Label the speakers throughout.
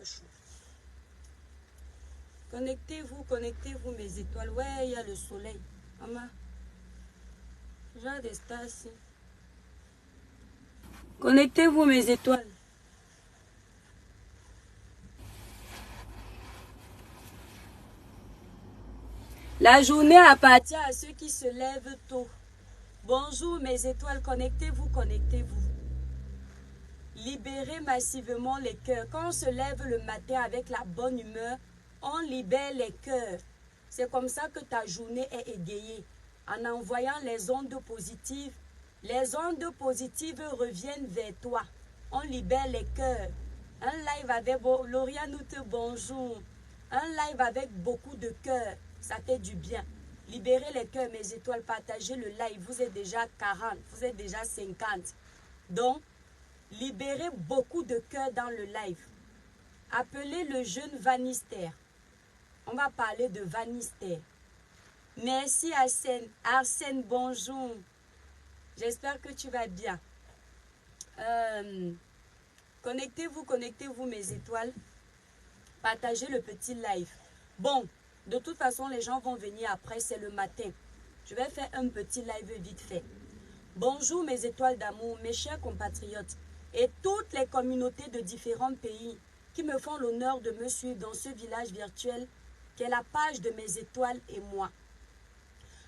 Speaker 1: chaud. Connectez-vous mes étoiles. Ouais, il y a le soleil. Maman, j'ai des stars ici. Connectez-vous mes étoiles. La journée appartient à ceux qui se lèvent tôt. Bonjour mes étoiles, connectez-vous, connectez-vous. Libérez massivement les cœurs. Quand on se lève le matin avec la bonne humeur, on libère les cœurs. C'est comme ça que ta journée est égayée. En envoyant les ondes positives, les ondes positives reviennent vers toi. On libère les cœurs. Un live avec Lauriane, bonjour. Un live avec beaucoup de cœur, ça fait du bien. Libérez les cœurs, mes étoiles, partagez le live. Vous êtes déjà 40, vous êtes déjà 50. Donc, libérez beaucoup de cœurs dans le live. Appelez le jeune Vanister. On va parler de Vanister. Merci Arsène. Arsène, bonjour. J'espère que tu vas bien. Connectez-vous mes étoiles. Partagez le petit live. Bon, de toute façon, les gens vont venir après, c'est le matin. Je vais faire un petit live vite fait. Bonjour mes étoiles d'amour, mes chers compatriotes et toutes les communautés de différents pays qui me font l'honneur de me suivre dans ce village virtuel qui est la page de mes étoiles et moi.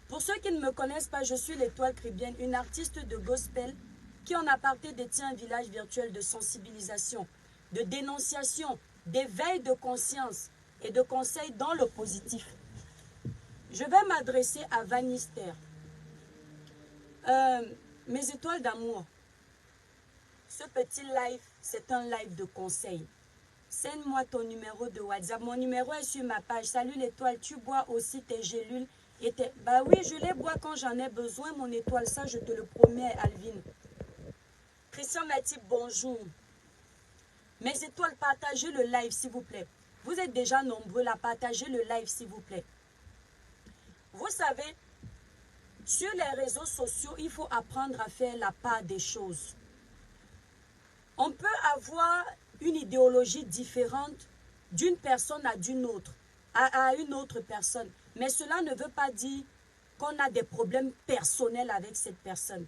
Speaker 1: Pour ceux qui ne me connaissent pas, je suis l'étoile Caribbean, une artiste de gospel qui en aparté détient un village virtuel de sensibilisation, de dénonciation, d'éveil de conscience et de conseils dans le positif. Je vais m'adresser à Vanister. Mes étoiles d'amour, ce petit live, c'est un live de conseil. Send-moi ton numéro de WhatsApp. Mon numéro est sur ma page. Salut l'étoile, tu bois aussi tes gélules et tes... Bah oui, je les bois quand j'en ai besoin, mon étoile. Ça, je te le promets, Alvin. Christian Matip, bonjour. Mes étoiles, partagez le live, s'il vous plaît. Vous êtes déjà nombreux là, partagez le live, s'il vous plaît. Vous savez, sur les réseaux sociaux, il faut apprendre à faire la part des choses. On peut avoir une idéologie différente d'une personne à une autre personne. Mais cela ne veut pas dire qu'on a des problèmes personnels avec cette personne.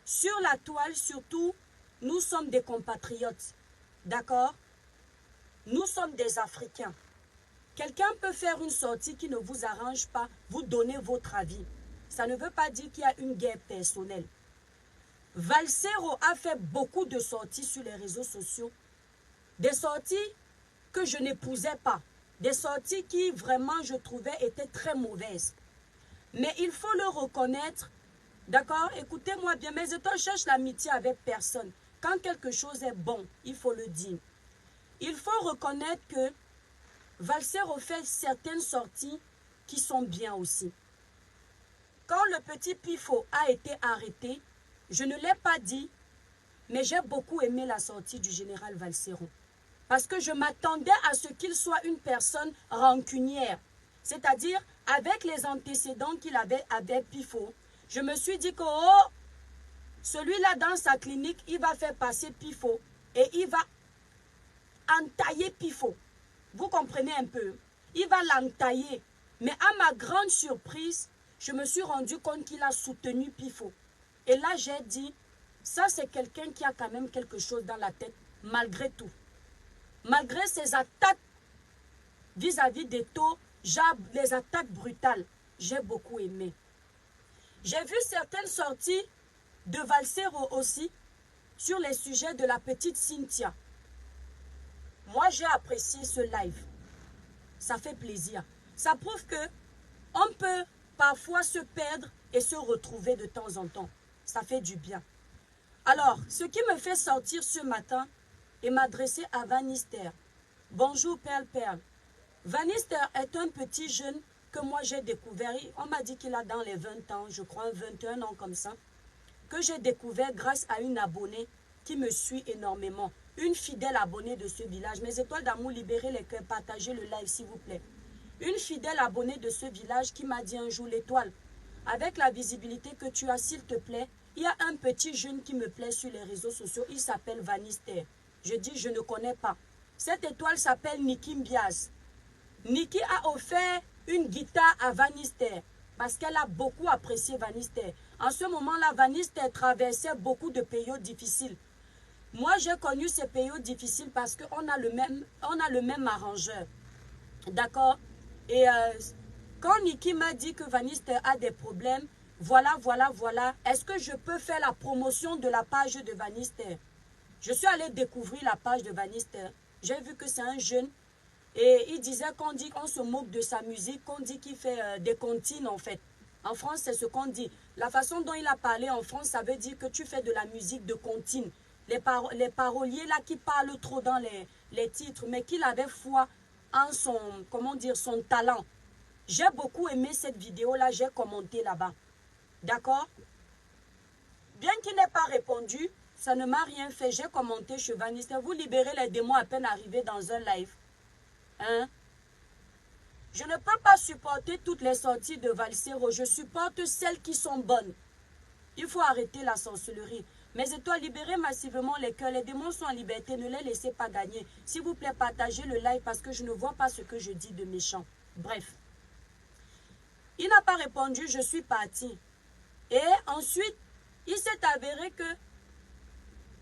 Speaker 1: Sur la toile, surtout, nous sommes des compatriotes. D'accord? Nous sommes des Africains. Quelqu'un peut faire une sortie qui ne vous arrange pas, vous donnez votre avis. Ça ne veut pas dire qu'il y a une guerre personnelle. Valsero a fait beaucoup de sorties sur les réseaux sociaux. Des sorties que je n'épousais pas. Des sorties qui vraiment je trouvais étaient très mauvaises. Mais il faut le reconnaître. D'accord? Écoutez-moi bien, mes étoiles cherchent l'amitié avec personne. Quand quelque chose est bon, il faut le dire. Il faut reconnaître que Valsero fait certaines sorties qui sont bien aussi. Quand le petit Pifo a été arrêté, je ne l'ai pas dit, mais j'ai beaucoup aimé la sortie du général Valsero. Parce que je m'attendais à ce qu'il soit une personne rancunière. C'est-à-dire, avec les antécédents qu'il avait avec Pifo, je me suis dit que, oh, celui-là dans sa clinique, il va faire passer Pifo et il va entailler Pifo. Vous comprenez un peu? Il va l'entailler. Mais à ma grande surprise, je me suis rendu compte qu'il a soutenu Pifo. Et là, j'ai dit, ça c'est quelqu'un qui a quand même quelque chose dans la tête, malgré tout. Malgré ses attaques vis-à-vis des taux, les attaques brutales, j'ai beaucoup aimé. J'ai vu certaines sorties de Valsero aussi sur les sujets de la petite Cynthia. Moi, j'ai apprécié ce live. Ça fait plaisir. Ça prouve que on peut parfois se perdre et se retrouver de temps en temps. Ça fait du bien. Alors, ce qui me fait sortir ce matin et m'adresser à Vanister. Bonjour Perle Perle. Vanister est un petit jeune que moi j'ai découvert. On m'a dit qu'il a dans les 20 ans, je crois 21 ans comme ça. Que j'ai découvert grâce à une abonnée qui me suit énormément. Une fidèle abonnée de ce village. Mes étoiles d'amour, libérez les cœurs, partagez le live s'il vous plaît. Une fidèle abonnée de ce village qui m'a dit un jour, l'étoile, avec la visibilité que tu as, s'il te plaît, il y a un petit jeune qui me plaît sur les réseaux sociaux, il s'appelle Vanister. Je dis, je ne connais pas. Cette étoile s'appelle Niki Mbiaz. Niki a offert une guitare à Vanister parce qu'elle a beaucoup apprécié Vanister. En ce moment-là, Vanister traversait beaucoup de périodes difficiles. Moi, j'ai connu ces périodes difficiles parce qu'on a le même arrangeur. D'accord? Et quand Niki m'a dit que Vanister a des problèmes, voilà. Est-ce que je peux faire la promotion de la page de Vanister? Je suis allée découvrir la page de Vanister. J'ai vu que c'est un jeune. Et il disait qu'on dit qu'on se moque de sa musique, qu'on dit qu'il fait des comptines en fait. En France, c'est ce qu'on dit. La façon dont il a parlé en France, ça veut dire que tu fais de la musique de comptine. Les paroliers là qui parlent trop dans les titres, mais qu'il avait foi en son, comment dire, son talent. J'ai beaucoup aimé cette vidéo-là, j'ai commenté là-bas. D'accord? Bien qu'il n'ait pas répondu, ça ne m'a rien fait. J'ai commenté chez Vanister. Vous libérez les démons à peine arrivés dans un live. Hein? Je ne peux pas supporter toutes les sorties de Valsero. Je supporte celles qui sont bonnes. Il faut arrêter la sorcellerie. Mes étoiles, libérez massivement les cœurs. Les démons sont en liberté. Ne les laissez pas gagner. S'il vous plaît, partagez le live parce que je ne vois pas ce que je dis de méchant. Bref. Il n'a pas répondu. Je suis partie. Et ensuite, il s'est avéré que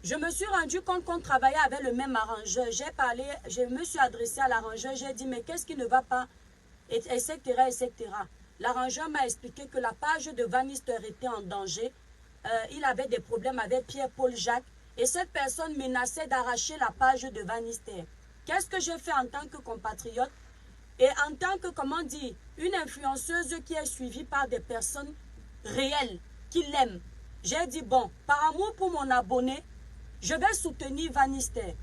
Speaker 1: je me suis rendu compte qu'on travaillait avec le même arrangeur. J'ai parlé, je me suis adressée à l'arrangeur. J'ai dit, mais qu'est-ce qui ne va pas? Etc. L'arrangeur m'a expliqué que la page de Vanister était en danger. Il avait des problèmes avec Pierre-Paul Jacques. Et cette personne menaçait d'arracher la page de Vanister. Qu'est-ce que j'ai fait en tant que compatriote? Et en tant que, comment dire, une influenceuse qui est suivie par des personnes réelles, qui l'aiment. J'ai dit, bon, par amour pour mon abonné, je vais soutenir Vanister.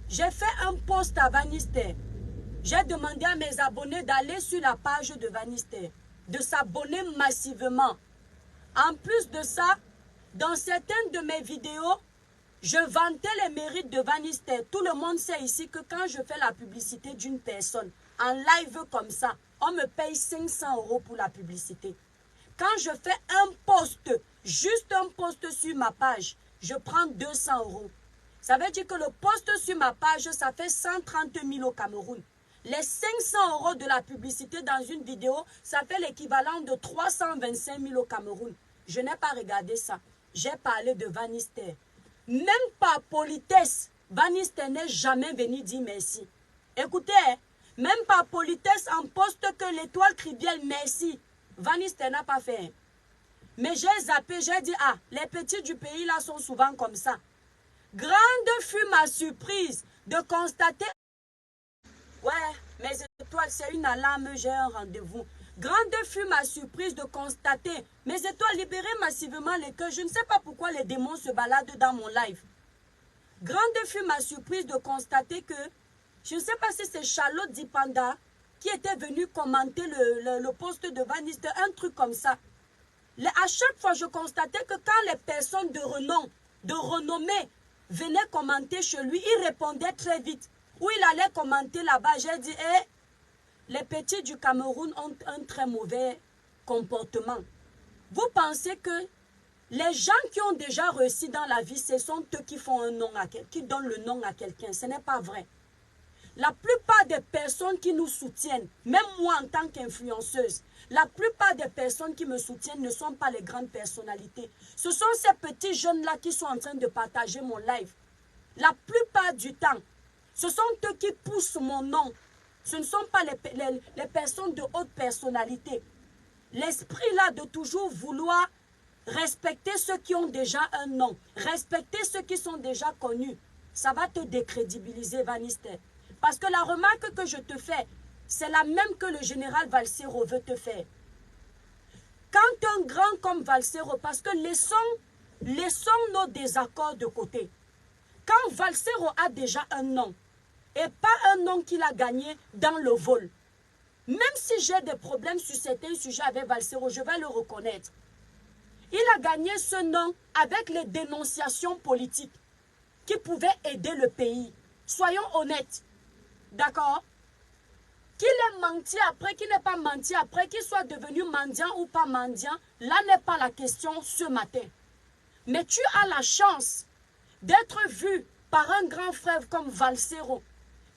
Speaker 1: J'ai fait un post à Vanister. J'ai demandé à mes abonnés d'aller sur la page de Vanister, de s'abonner massivement. En plus de ça, dans certaines de mes vidéos, je vantais les mérites de Vanister. Tout le monde sait ici que quand je fais la publicité d'une personne, en live comme ça, on me paye 500 € pour la publicité. Quand je fais un post, juste un post sur ma page, je prends 200 €. Ça veut dire que le post sur ma page, ça fait 130 000 au Cameroun. Les 500 € de la publicité dans une vidéo, ça fait l'équivalent de 325 000 au Cameroun. Je n'ai pas regardé ça. J'ai parlé de Vanister. Même par politesse, Vanister n'est jamais venu dire merci. Écoutez, même par politesse, en poste que l'étoile crie bien merci. Vanister n'a pas fait. Mais j'ai zappé, j'ai dit, ah, les petits du pays là sont souvent comme ça. Grande fut ma surprise de constater. Ouais, mes étoiles, c'est une alarme, j'ai un rendez-vous. Grande fut ma surprise de constater. Mes étoiles, libérez massivement les cœurs. Je ne sais pas pourquoi les démons se baladent dans mon live. Grande fut ma surprise de constater que, je ne sais pas si c'est Charlotte Dipanda qui était venue commenter le post de Vanister, un truc comme ça. À chaque fois, je constatais que quand les personnes de renom, de renommée, venaient commenter chez lui, il répondait très vite. Ou il allait commenter là-bas. J'ai dit, les petits du Cameroun ont un très mauvais comportement. Vous pensez que les gens qui ont déjà réussi dans la vie, ce sont eux qui font un nom qui donnent le nom à quelqu'un. Ce n'est pas vrai. La plupart des personnes qui nous soutiennent, même moi en tant qu'influenceuse, la plupart des personnes qui me soutiennent ne sont pas les grandes personnalités. Ce sont ces petits jeunes-là qui sont en train de partager mon live. La plupart du temps, ce sont eux qui poussent mon nom. Ce ne sont pas les personnes de haute personnalité. L'esprit là de toujours vouloir respecter ceux qui ont déjà un nom, respecter ceux qui sont déjà connus, ça va te décrédibiliser, Vanister. Parce que la remarque que je te fais, c'est la même que le général Valsero veut te faire. Quand un grand comme Valsero, parce que laissons nos désaccords de côté. Quand Valsero a déjà un nom, et pas un nom qu'il a gagné dans le vol, même si j'ai des problèmes sur certains sujets avec Valsero, je vais le reconnaître. Il a gagné ce nom avec les dénonciations politiques qui pouvaient aider le pays. Soyons honnêtes. D'accord? Qu'il ait menti après, qu'il n'ait pas menti après, qu'il soit devenu mendiant ou pas mendiant, là n'est pas la question ce matin. Mais tu as la chance d'être vu par un grand frère comme Valsero,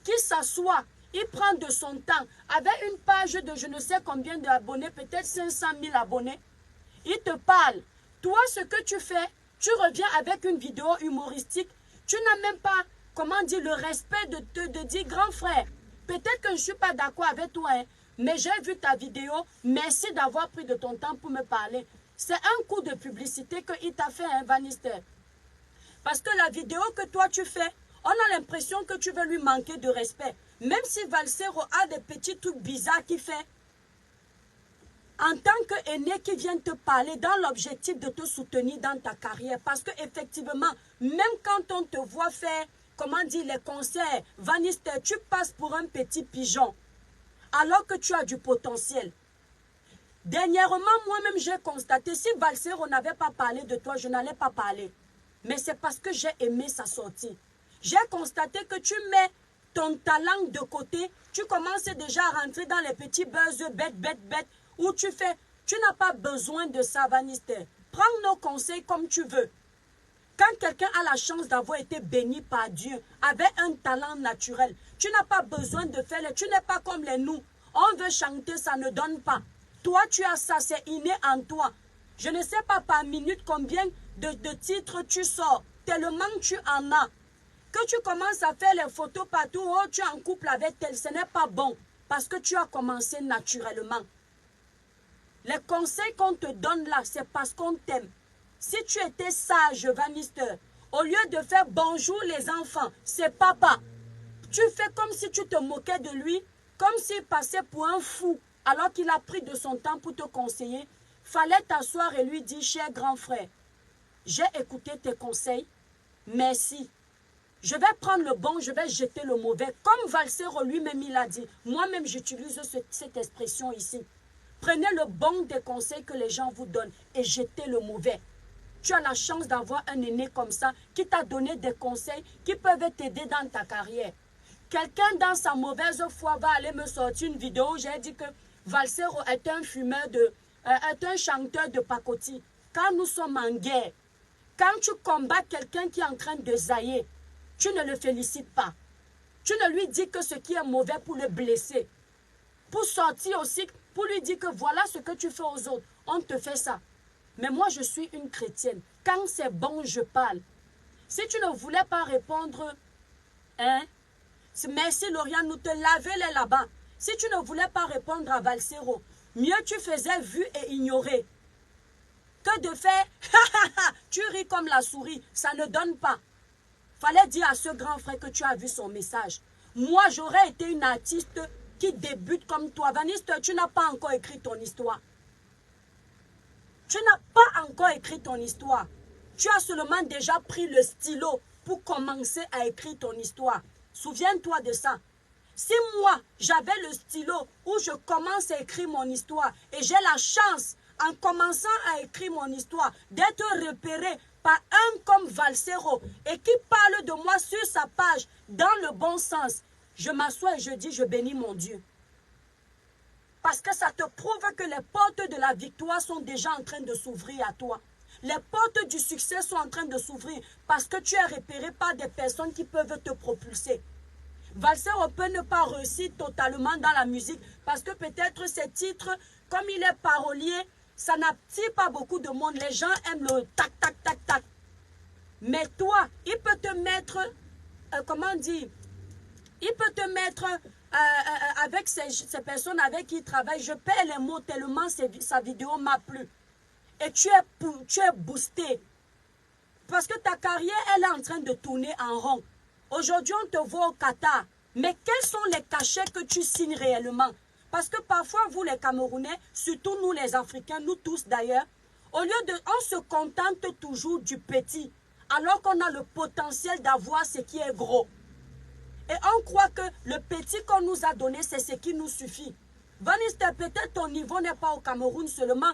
Speaker 1: qui s'assoit, il prend de son temps, avec une page de je ne sais combien d'abonnés, peut-être 500 000 abonnés, il te parle. Toi, ce que tu fais, tu reviens avec une vidéo humoristique, tu n'as même pas, comment dire, le respect de dire, grand frère, peut-être que je ne suis pas d'accord avec toi, hein, mais j'ai vu ta vidéo, merci d'avoir pris de ton temps pour me parler. C'est un coup de publicité qu'il t'a fait, hein, Vanister. Parce que la vidéo que toi tu fais, on a l'impression que tu veux lui manquer de respect. Même si Valsero a des petits trucs bizarres qu'il fait, en tant qu'aîné qui vient te parler dans l'objectif de te soutenir dans ta carrière. Parce qu'effectivement, même quand on te voit faire, comment dire, les concerts, Vanister, tu passes pour un petit pigeon. Alors que tu as du potentiel. Dernièrement, moi-même, j'ai constaté, si Valsero n'avait pas parlé de toi, je n'allais pas parler. Mais c'est parce que j'ai aimé sa sortie. J'ai constaté que tu mets ton talent de côté, tu commences déjà à rentrer dans les petits buzz bêtes, où tu fais, tu n'as pas besoin de ça, Vanister. Prends nos conseils comme tu veux. Quand quelqu'un a la chance d'avoir été béni par Dieu, avec un talent naturel, tu n'as pas besoin de faire, tu n'es pas comme les nous. On veut chanter, ça ne donne pas. Toi, tu as ça, c'est inné en toi. Je ne sais pas par minute combien de titres tu sors, tellement tu en as. Que tu commences à faire les photos partout, oh, tu es en couple avec tel, ce n'est pas bon. Parce que tu as commencé naturellement. Les conseils qu'on te donne là, c'est parce qu'on t'aime. Si tu étais sage, Vanister, au lieu de faire bonjour les enfants, c'est papa. Tu fais comme si tu te moquais de lui, comme s'il passait pour un fou, alors qu'il a pris de son temps pour te conseiller. Fallait t'asseoir et lui dire, cher grand frère, j'ai écouté tes conseils, merci. Je vais prendre le bon, je vais jeter le mauvais. Comme Valsero lui-même, il a dit, moi-même j'utilise cette expression ici. Prenez le bon des conseils que les gens vous donnent et jetez le mauvais. Tu as la chance d'avoir un aîné comme ça qui t'a donné des conseils qui peuvent t'aider dans ta carrière. Quelqu'un dans sa mauvaise foi va aller me sortir une vidéo où j'ai dit que Valsero est un fumeur est un chanteur de pacotille. Quand nous sommes en guerre, quand tu combats quelqu'un qui est en train de zailler, tu ne le félicites pas. Tu ne lui dis que ce qui est mauvais pour le blesser. Pour sortir aussi, pour lui dire que voilà ce que tu fais aux autres. On te fait ça. Mais moi, je suis une chrétienne. Quand c'est bon, je parle. Si tu ne voulais pas répondre, hein, merci Lauriane, nous te lavons là-bas. Si tu ne voulais pas répondre à Valsero, mieux tu faisais vu et ignorer. Que de faire, tu ris comme la souris, ça ne donne pas. Fallait dire à ce grand frère que tu as vu son message. Moi, j'aurais été une artiste qui débute comme toi. Vanister, tu n'as pas encore écrit ton histoire. Tu n'as pas encore écrit ton histoire. Tu as seulement déjà pris le stylo pour commencer à écrire ton histoire. Souviens-toi de ça. Si moi, j'avais le stylo où je commence à écrire mon histoire et j'ai la chance, en commençant à écrire mon histoire, d'être repéré par un comme Valsero et qui parle de moi sur sa page dans le bon sens, je m'assois et je dis, je bénis mon Dieu. Parce que ça te prouve que les portes de la victoire sont déjà en train de s'ouvrir à toi. Les portes du succès sont en train de s'ouvrir parce que tu es repéré par des personnes qui peuvent te propulser. Valsero peut ne pas réussir totalement dans la musique parce que peut-être ses titres, comme il est parolier, ça n'attire pas beaucoup de monde. Les gens aiment le tac, tac, tac, tac. Mais toi, il peut te mettre, comment dire, il peut te mettre avec ces personnes avec qui il travaille. Je perds les mots tellement sa vidéo m'a plu. Et tu es boosté. Parce que ta carrière, elle est en train de tourner en rond. Aujourd'hui, on te voit au Qatar. Mais quels sont les cachets que tu signes réellement? Parce que parfois, vous les Camerounais, surtout nous les Africains, nous tous d'ailleurs, au lieu de... On se contente toujours du petit, alors qu'on a le potentiel d'avoir ce qui est gros. Et on croit que le petit qu'on nous a donné, c'est ce qui nous suffit. Vanister, peut-être ton niveau n'est pas au Cameroun seulement.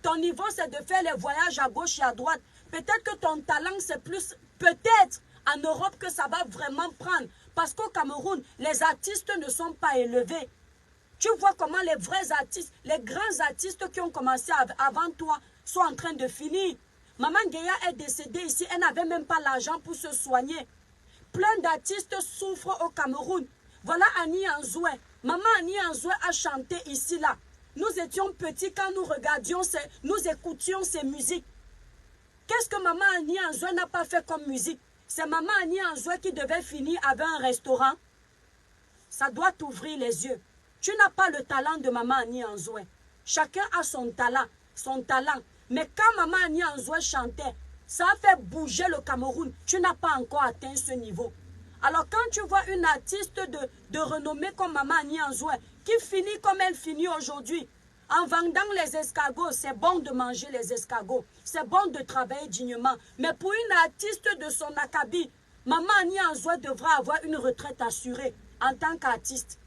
Speaker 1: Ton niveau, c'est de faire les voyages à gauche et à droite. Peut-être que ton talent, c'est plus... Peut-être en Europe que ça va vraiment prendre. Parce qu'au Cameroun, les artistes ne sont pas élevés. Tu vois comment les vrais artistes, les grands artistes qui ont commencé avant toi sont en train de finir. Maman Guéa est décédée ici, elle n'avait même pas l'argent pour se soigner. Plein d'artistes souffrent au Cameroun. Voilà Annie Anzoué. Maman Annie Anzoué a chanté ici, là. Nous étions petits quand nous regardions, nous écoutions ces musiques. Qu'est-ce que maman Annie Anzoué n'a pas fait comme musique? C'est maman Annie Anzoué qui devait finir avec un restaurant. Ça doit t'ouvrir les yeux. Tu n'as pas le talent de maman Annie Anzoué. Chacun a son talent, Mais quand maman Annie Anzoué chantait, ça a fait bouger le Cameroun. Tu n'as pas encore atteint ce niveau. Alors quand tu vois une artiste de renommée comme maman Annie Anzoué, qui finit comme elle finit aujourd'hui, en vendant les escargots, c'est bon de manger les escargots, c'est bon de travailler dignement. Mais pour une artiste de son acabit, maman Annie Anzoué devra avoir une retraite assurée en tant qu'artiste.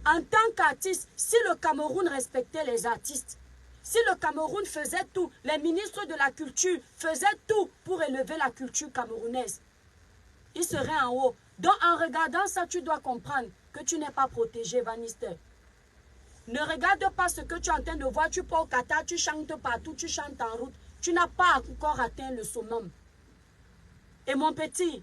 Speaker 1: En tant qu'artiste, si le Cameroun respectait les artistes, si le Cameroun faisait tout, les ministres de la culture faisaient tout pour élever la culture camerounaise, il serait en haut. Donc en regardant ça, tu dois comprendre que tu n'es pas protégé, Vanister. Ne regarde pas ce que tu es en train de voir. Tu pars au Qatar, tu chantes partout, tu chantes en route. Tu n'as pas encore atteint le summum. Et mon petit,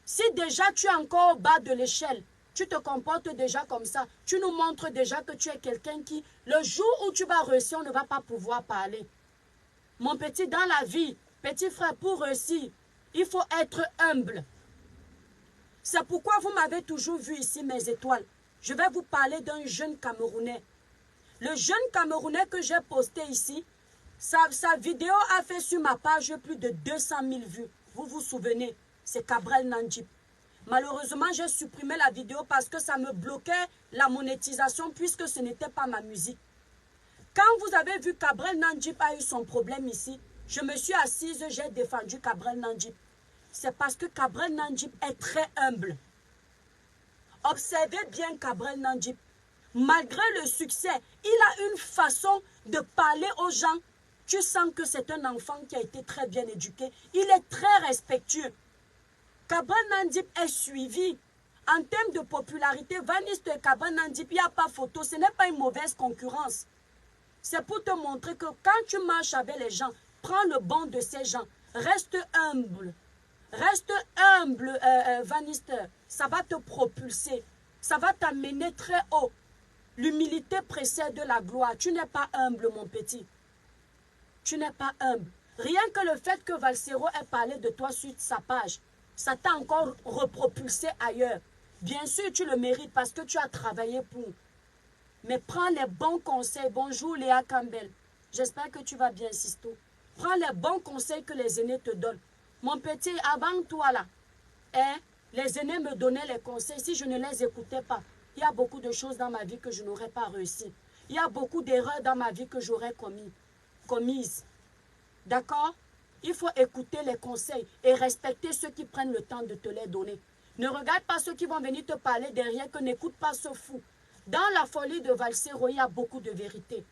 Speaker 1: si déjà tu es encore au bas de l'échelle, tu te comportes déjà comme ça, tu nous montres déjà que tu es quelqu'un qui, le jour où tu vas réussir, on ne va pas pouvoir parler. Mon petit, dans la vie, petit frère, pour réussir, il faut être humble. C'est pourquoi vous m'avez toujours vu ici, mes étoiles. Je vais vous parler d'un jeune Camerounais. Le jeune Camerounais que j'ai posté ici, sa vidéo a fait sur ma page plus de 200 000 vues. Vous vous souvenez, c'est Cabrel Nandjip. Malheureusement, j'ai supprimé la vidéo parce que ça me bloquait la monétisation puisque ce n'était pas ma musique. Quand vous avez vu Cabrel Nandjip a eu son problème ici, je me suis assise, j'ai défendu Cabrel Nandjip. C'est parce que Cabrel Nandjip est très humble. Observez bien Cabrel Nandjip. Malgré le succès, il a une façon de parler aux gens. Tu sens que c'est un enfant qui a été très bien éduqué. Il est très respectueux. Cabrel Nandjip est suivi. En termes de popularité, Vanister et Cabrel Nandjip, il n'y a pas photo. Ce n'est pas une mauvaise concurrence. C'est pour te montrer que quand tu marches avec les gens, prends le bon de ces gens. Reste humble. Reste humble, Vanister. Ça va te propulser. Ça va t'amener très haut. L'humilité précède la gloire. Tu n'es pas humble, mon petit. Tu n'es pas humble. Rien que le fait que Valsero ait parlé de toi sur sa page, ça t'a encore repropulsé ailleurs. Bien sûr, tu le mérites parce que tu as travaillé pour. Mais prends les bons conseils. Bonjour Léa Campbell. J'espère que tu vas bien, Sisto. Prends les bons conseils que les aînés te donnent. Mon petit, avant toi là, les aînés me donnaient les conseils. Si je ne les écoutais pas, il y a beaucoup de choses dans ma vie que je n'aurais pas réussi. Il y a beaucoup d'erreurs dans ma vie que j'aurais commises. D'accord? Il faut écouter les conseils et respecter ceux qui prennent le temps de te les donner. Ne regarde pas ceux qui vont venir te parler derrière, que n'écoute pas ce fou. Dans la folie de Valsero, il y a beaucoup de vérité.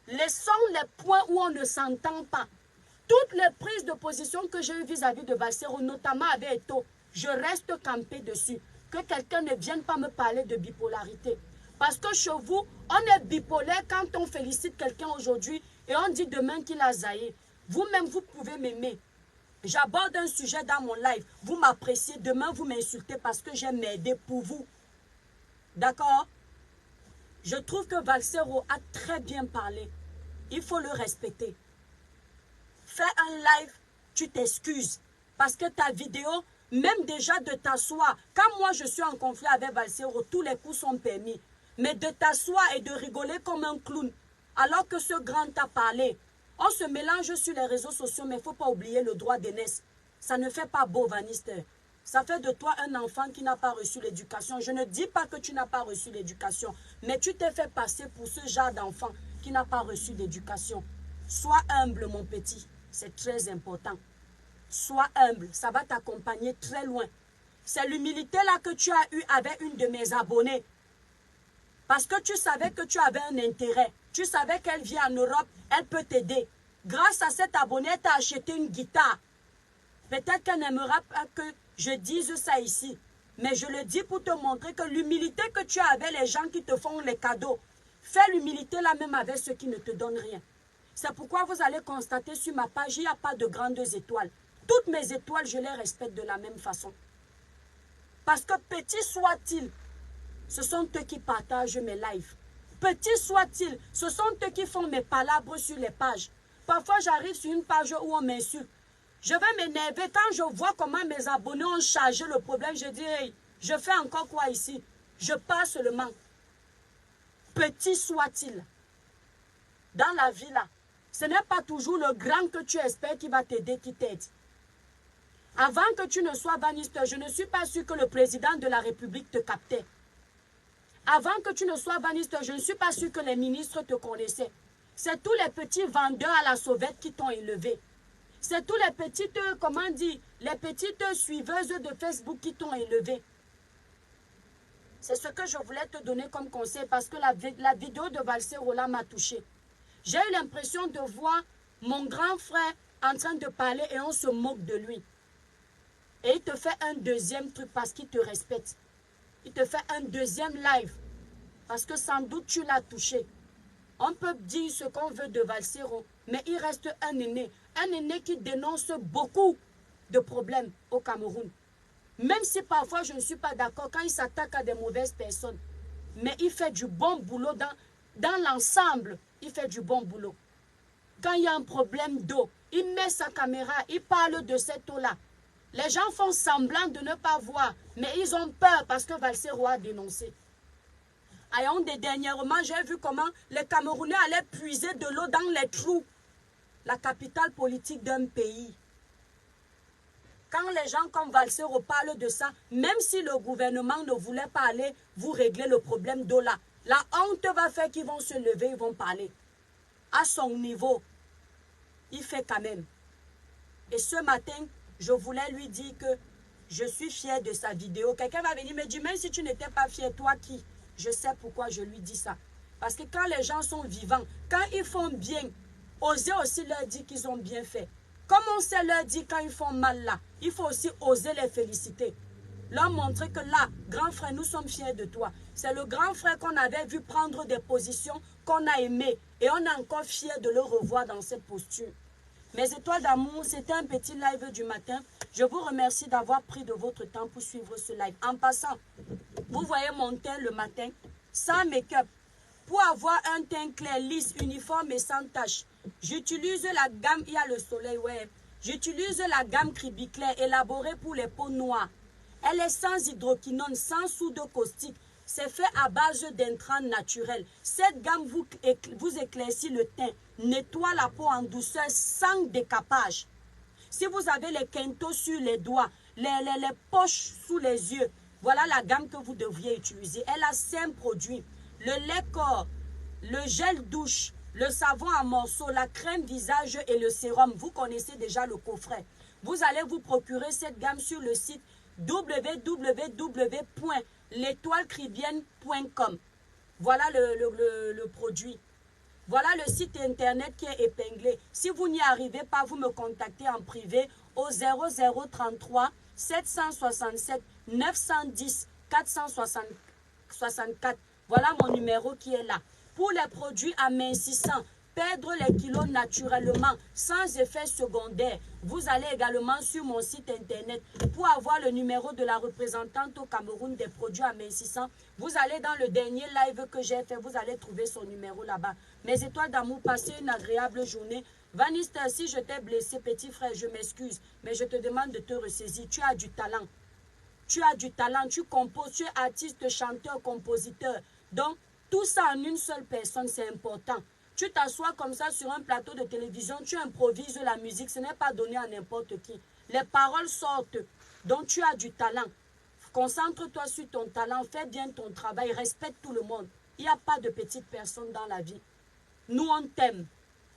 Speaker 1: Laissons les points où on ne s'entend pas. Toutes les prises de position que j'ai eues vis-à-vis de Valsero, notamment avec Eto, je reste campé dessus. Que quelqu'un ne vienne pas me parler de bipolarité. Parce que chez vous, on est bipolaire quand on félicite quelqu'un aujourd'hui et on dit demain qu'il a zaïé. Vous-même, vous pouvez m'aimer. J'aborde un sujet dans mon live. Vous m'appréciez. Demain, vous m'insultez parce que j'ai m'aidé pour vous. D'accord? Je trouve que Valsero a très bien parlé. Il faut le respecter. Fais un live, tu t'excuses. Parce que ta vidéo, même déjà de t'asseoir, quand moi je suis en conflit avec Valsero, tous les coups sont permis. Mais de t'asseoir et de rigoler comme un clown, alors que ce grand t'a parlé. On se mélange sur les réseaux sociaux, mais il ne faut pas oublier le droit d'aînesse. Ça ne fait pas beau, Vanister. Ça fait de toi un enfant qui n'a pas reçu l'éducation. Je ne dis pas que tu n'as pas reçu l'éducation, mais tu t'es fait passer pour ce genre d'enfant qui n'a pas reçu d'éducation. Sois humble, mon petit. C'est très important. Sois humble. Ça va t'accompagner très loin. C'est l'humilité là que tu as eue avec une de mes abonnées. Parce que tu savais que tu avais un intérêt. Tu savais qu'elle vient en Europe, elle peut t'aider. Grâce à cette abonnée, tu as acheté une guitare. Peut-être qu'elle n'aimera pas que je dise ça ici. Mais je le dis pour te montrer que l'humilité que tu as avec les gens qui te font les cadeaux, fais l'humilité là même avec ceux qui ne te donnent rien. C'est pourquoi vous allez constater sur ma page, il n'y a pas de grandes étoiles. Toutes mes étoiles, je les respecte de la même façon. Parce que petit soit-il, ce sont eux qui partagent mes lives. Petit soit-il, ce sont eux qui font mes palabres sur les pages. Parfois, j'arrive sur une page où on m'insulte. Je vais m'énerver quand je vois comment mes abonnés ont chargé le problème. Je dis, hey, je fais encore quoi ici? Je pars seulement. Petit soit-il. Dans la vie là, ce n'est pas toujours le grand que tu espères qui va t'aider, qui t'aide. Avant que tu ne sois baniste, je ne suis pas sûr que le président de la République te captait. Avant que tu ne sois baniste, je ne suis pas sûr que les ministres te connaissaient. C'est tous les petits vendeurs à la sauvette qui t'ont élevé. C'est tous les petites, comment dire, les petites suiveuses de Facebook qui t'ont élevé. C'est ce que je voulais te donner comme conseil parce que la vidéo de Valsero m'a touché. J'ai eu l'impression de voir mon grand frère en train de parler et on se moque de lui. Et il te fait un deuxième truc parce qu'il te respecte. Il te fait un deuxième live parce que sans doute tu l'as touché. On peut dire ce qu'on veut de Valsero, mais il reste un aîné. Un aîné qui dénonce beaucoup de problèmes au Cameroun. Même si parfois je ne suis pas d'accord quand il s'attaque à des mauvaises personnes. Mais il fait du bon boulot dans l'ensemble. Il fait du bon boulot. Quand il y a un problème d'eau, il met sa caméra, il parle de cette eau-là. Les gens font semblant de ne pas voir, mais ils ont peur parce que Valsero a dénoncé. À Yaoundé, dernièrement, j'ai vu comment les Camerounais allaient puiser de l'eau dans les trous. La capitale politique d'un pays. Quand les gens comme Valsero parlent de ça, même si le gouvernement ne voulait pas aller vous régler le problème d'eau là, la honte va faire qu'ils vont se lever, ils vont parler. À son niveau, il fait quand même. Et ce matin, je voulais lui dire que je suis fière de sa vidéo. Quelqu'un va venir me dire, même si tu n'étais pas fier, toi qui? Je sais pourquoi je lui dis ça. Parce que quand les gens sont vivants, quand ils font bien, osez aussi leur dire qu'ils ont bien fait. Comme on sait leur dire quand ils font mal là, il faut aussi oser les féliciter. Leur montrer que là, grand frère, nous sommes fiers de toi. C'est le grand frère qu'on avait vu prendre des positions qu'on a aimées. Et on est encore fiers de le revoir dans cette posture. Mes étoiles d'amour, c'était un petit live du matin. Je vous remercie d'avoir pris de votre temps pour suivre ce live. En passant, vous voyez mon teint le matin, sans make-up. Pour avoir un teint clair, lisse, uniforme et sans tache, j'utilise la gamme, il y a le soleil, ouais. J'utilise la gamme Cribiclair élaborée pour les peaux noires. Elle est sans hydroquinone, sans soude caustique. C'est fait à base d'intrants naturels. Cette gamme vous éclaircit le teint, nettoie la peau en douceur sans décapage. Si vous avez les quintos sur les doigts, les poches sous les yeux, voilà la gamme que vous devriez utiliser. Elle a 5 produits. Le lait corps, le gel douche, le savon à morceaux, la crème visage et le sérum. Vous connaissez déjà le coffret. Vous allez vous procurer cette gamme sur le site www.l'étoilecribienne.com. Voilà le produit. Voilà le site internet qui est épinglé. Si vous n'y arrivez pas, vous me contactez en privé au 0033 767 910 464. Voilà mon numéro qui est là. Pour les produits amincissants, perdre les kilos naturellement, sans effet secondaire, vous allez également sur mon site internet pour avoir le numéro de la représentante au Cameroun des produits amincissants. Vous allez dans le dernier live que j'ai fait, vous allez trouver son numéro là-bas. Mes étoiles d'amour, passez une agréable journée. Vanista, si je t'ai blessé, petit frère, je m'excuse, mais je te demande de te ressaisir. Tu as du talent. Tu as du talent, tu composes, tu es artiste, chanteur, compositeur. Donc, tout ça en une seule personne, c'est important. Tu t'assois comme ça sur un plateau de télévision, tu improvises la musique, ce n'est pas donné à n'importe qui. Les paroles sortent, donc tu as du talent. Concentre-toi sur ton talent, fais bien ton travail, respecte tout le monde. Il n'y a pas de petites personnes dans la vie. Nous, on t'aime.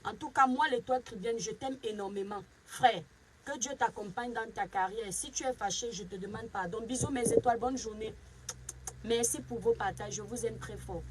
Speaker 1: En tout cas, moi, l'étoile Cribienne, je t'aime énormément. Frère, que Dieu t'accompagne dans ta carrière. Si tu es fâché, je te demande pardon. Bisous mes étoiles, bonne journée. Merci pour vos partages, je vous aime très fort.